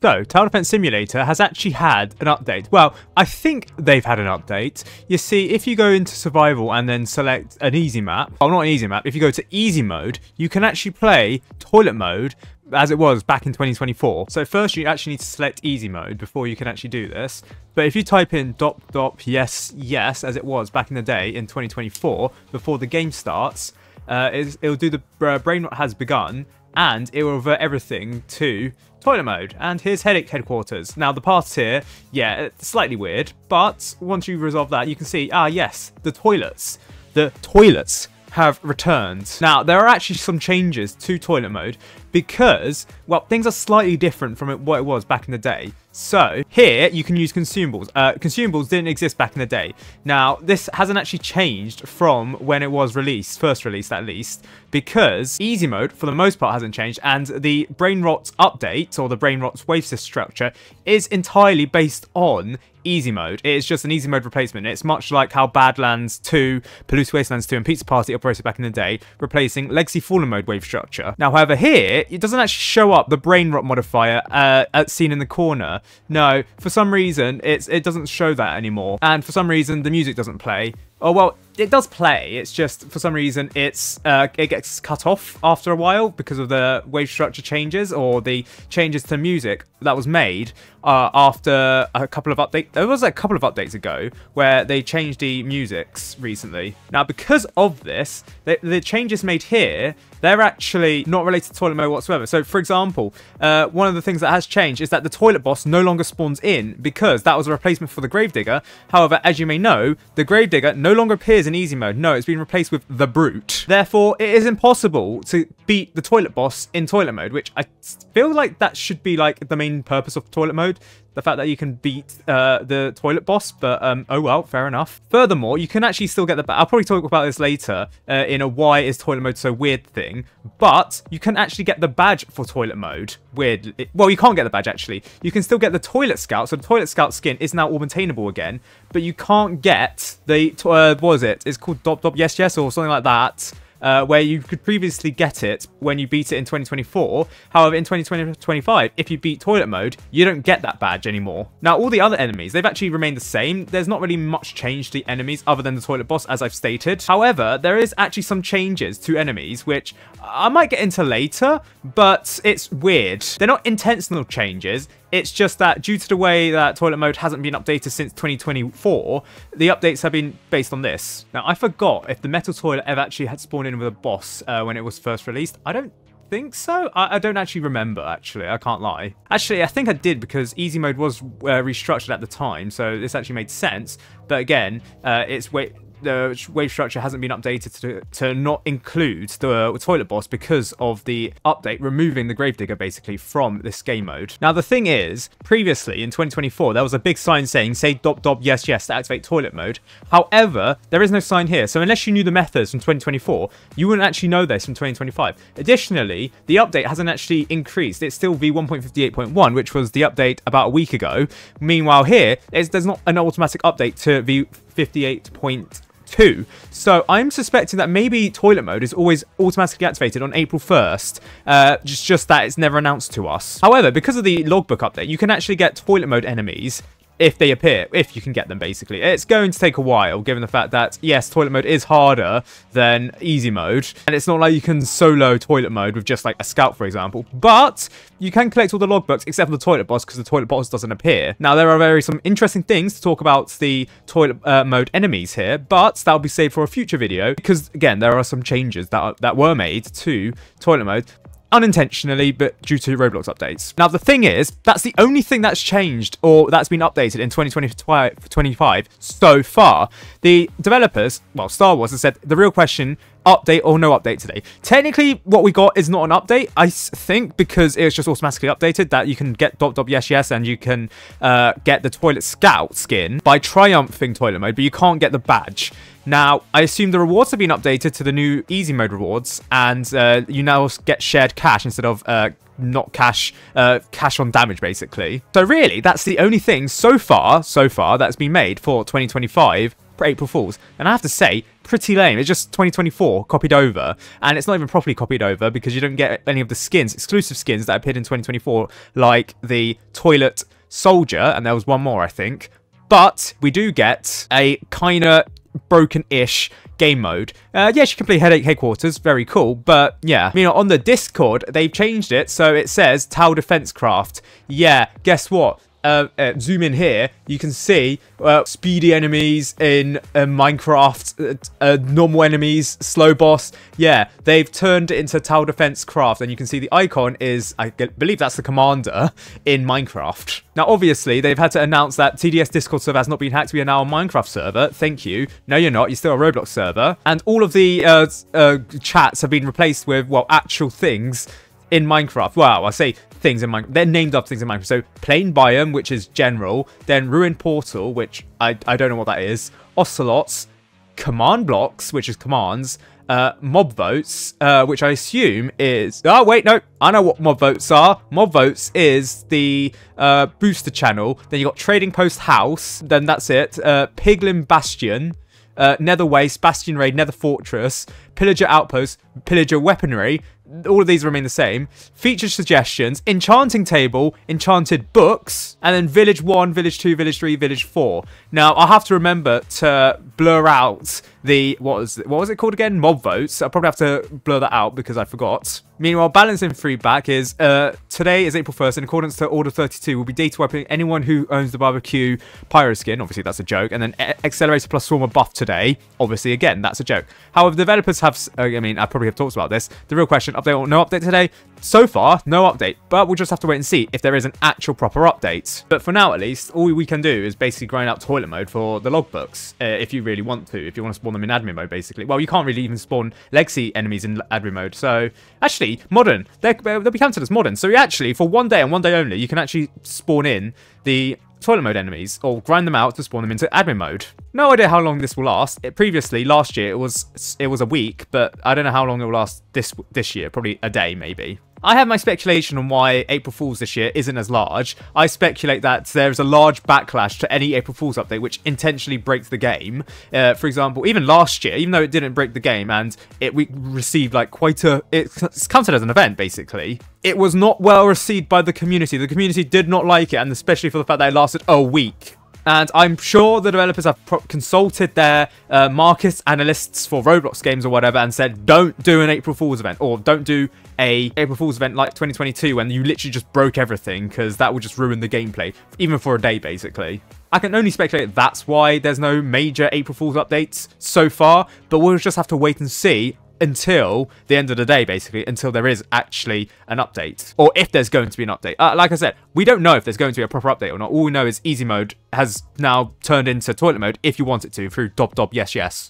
So, Tower Defense Simulator has actually had an update. Well, I think they've had an update. You see, if you go into survival and then select an easy map, well, not an easy map, if you go to easy mode, you can actually play toilet mode as it was back in 2024. So first you actually need to select easy mode before you can actually do this. But if you type in yes as it was back in the day in 2024 before the game starts, it'll do the brain rot has begun, and it will revert everything to toilet mode. And here's Headache Headquarters. Now the paths here, yeah, it's slightly weird, but once you resolve that, you can see, yes, the toilets have returned. Now, there are actually some changes to toilet mode because, well, things are slightly different from what it was back in the day. So, here, you can use consumables. Consumables didn't exist back in the day. Now, this hasn't actually changed from when it was released, first released at least, because easy mode, for the most part, hasn't changed, and the Brain Rot update, or the Brain Rot wave system structure, is entirely based on easy mode. It is just an easy mode replacement. It's much like how Badlands 2, Polluted Wastelands 2, and Pizza Party operated back in the day, replacing Legacy Fallen mode wave structure. Now, however, here, it doesn't actually show up the Brain Rot modifier seen in the corner. No, for some reason, it doesn't show that anymore. And for some reason, the music doesn't play. Oh, well, it does play. It's just, for some reason, it gets cut off after a while because of the wave structure changes or the changes to music that was made after a couple of updates. There was a couple of updates ago where they changed the musics recently. Now, because of this, the changes made here, they're actually not related to toilet mode whatsoever. So, for example, one of the things that has changed is that the toilet boss no longer spawns in because that was a replacement for the Gravedigger. However, as you may know, the Gravedigger no longer appears in easy mode. No, it's been replaced with the Brute. Therefore, it is impossible to beat the toilet boss in toilet mode, which I feel like that should be like the main purpose of toilet mode. The fact that you can beat the toilet boss, but oh well, fair enough. Furthermore, you can actually still get the... I'll probably talk about this later in a why is toilet mode so weird thing, but you can actually get the badge for toilet mode. Weird. Well, you can't get the badge, actually. You can still get the Toilet Scout, so the Toilet Scout skin is now all maintainable again, but you can't get the... what is it? It's called yes or something like that. Where you could previously get it when you beat it in 2024. However, in 2025, if you beat toilet mode, you don't get that badge anymore. Now, all the other enemies, they've actually remained the same. There's not really much change to the enemies other than the toilet boss, as I've stated. However, there is actually some changes to enemies, which I might get into later, but it's weird. They're not intentional changes. It's just that due to the way that toilet mode hasn't been updated since 2024, the updates have been based on this. Now, I forgot if the metal toilet ever actually had spawned in with a boss when it was first released. I don't think so. I don't actually remember, actually. I can't lie. Actually, I think I did because easy mode was restructured at the time, so this actually made sense. But again, the wave structure hasn't been updated to not include the toilet boss because of the update removing the Gravedigger basically from this game mode. Now the thing is, previously in 2024 there was a big sign saying say ... yes to activate toilet mode. However, there is no sign here, so unless you knew the methods from 2024, you wouldn't actually know this from 2025. Additionally, the update hasn't actually increased. It's still v1.58.1, which was the update about a week ago. Meanwhile here, there's not an automatic update to v58.2. So I'm suspecting that maybe toilet mode is always automatically activated on April 1st, just that it's never announced to us. However, because of the logbook update, you can actually get toilet mode enemies if they appear, if you can get them basically. It's going to take a while given the fact that yes, toilet mode is harder than easy mode, and it's not like you can solo toilet mode with just like a scout, for example, but you can collect all the logbooks except for the toilet boss because the toilet boss doesn't appear. Now there are some interesting things to talk about the toilet mode enemies here, but that'll be saved for a future video because again there are some changes that were made to toilet mode. Unintentionally, but due to Roblox updates. Now, the thing is, that's the only thing that's changed or that's been updated in 2025 so far. The developers, well, Star Wars, has said the real question, update or no update today. Technically, what we got is not an update, I think, because it was just automatically updated that you can get yes and you can get the Toilet Scout skin by triumphing toilet mode, but you can't get the badge. Now, I assume the rewards have been updated to the new easy mode rewards, and you now get shared cash instead of not cash, cash on damage, basically. So really, that's the only thing so far that's been made for 2025. April Fools. And I have to say, pretty lame. It's just 2024 copied over, and it's not even properly copied over because you don't get any of the skins, exclusive skins that appeared in 2024, like the toilet soldier, and there was one more, I think. But we do get a kind of broken-ish game mode. Yes, you can play Headquarters, very cool, but yeah. I mean, on the Discord, they've changed it, so it says Tower Defense Craft. Yeah, guess what? Zoom in here, you can see speedy enemies in Minecraft, normal enemies, slow boss. Yeah, they've turned it into Tower Defense Craft, and you can see the icon is, I believe that's the commander in Minecraft. Now, obviously, they've had to announce that TDS Discord server has not been hacked. We are now a Minecraft server. Thank you. No, you're not. You're still a Roblox server. And all of the chats have been replaced with, well, actual things in Minecraft. Wow, I say things in Minecraft. They're named up things in Minecraft. So Plain Biome, which is general. Then Ruined Portal, which I don't know what that is. Ocelots. Command Blocks, which is commands. Mob Votes, which I assume is... Oh, wait, no. I know what Mob Votes are. Mob Votes is the booster channel. Then you got Trading Post House. Then that's it. Piglin Bastion. Nether Waste, Bastion Raid, Nether Fortress, Pillager Outpost, Pillager Weaponry. All of these remain the same. Feature suggestions, Enchanting Table, Enchanted Books, and then Village 1, Village 2, Village 3, Village 4. Now, I'll have to remember to blur out the... What was it called again? Mob Votes. I'll probably have to blur that out because I forgot. Meanwhile, balancing feedback is today is April 1st. In accordance to Order 32, we'll be data wiping anyone who owns the barbecue pyro skin. Obviously, that's a joke. And then Accelerator plus Swarmer buff today. Obviously, again, that's a joke. However, developers have... I mean, I probably have talked about this. The real question, update or no update today? So far, no update. But we'll just have to wait and see if there is an actual proper update. But for now, at least, all we can do is basically grind out toilet mode for the logbooks. If you really want to. If you want to spawn them in admin mode, basically. Well, you can't really even spawn legacy enemies in admin mode. So, actually, modern. They'll be counted as modern. So, actually, for one day and one day only, you can actually spawn in the toilet mode enemies or grind them out to spawn them into admin mode. No idea how long this will last. Previously, last year, it was a week, but I don't know how long it will last this year. Probably a day, maybe. I have my speculation on why April Fools this year isn't as large. I speculate that there's a large backlash to any April Fools update which intentionally breaks the game. For example, even last year, even though it didn't break the game and we received like it's counted as an event basically, it was not well received by the community. The community did not like it, and especially for the fact that it lasted a week. And I'm sure the developers have consulted their market analysts for Roblox games or whatever and said, don't do an April Fool's event, or don't do a April Fool's event like 2022 when you literally just broke everything, because that would just ruin the gameplay, even for a day, basically. I can only speculate that's why there's no major April Fool's updates so far, but we'll just have to wait and see until the end of the day, basically, until there is actually an update, or if there's going to be an update. Like I said, we don't know if there's going to be a proper update or not. All we know is easy mode has now turned into toilet mode if you want it to through yes yes.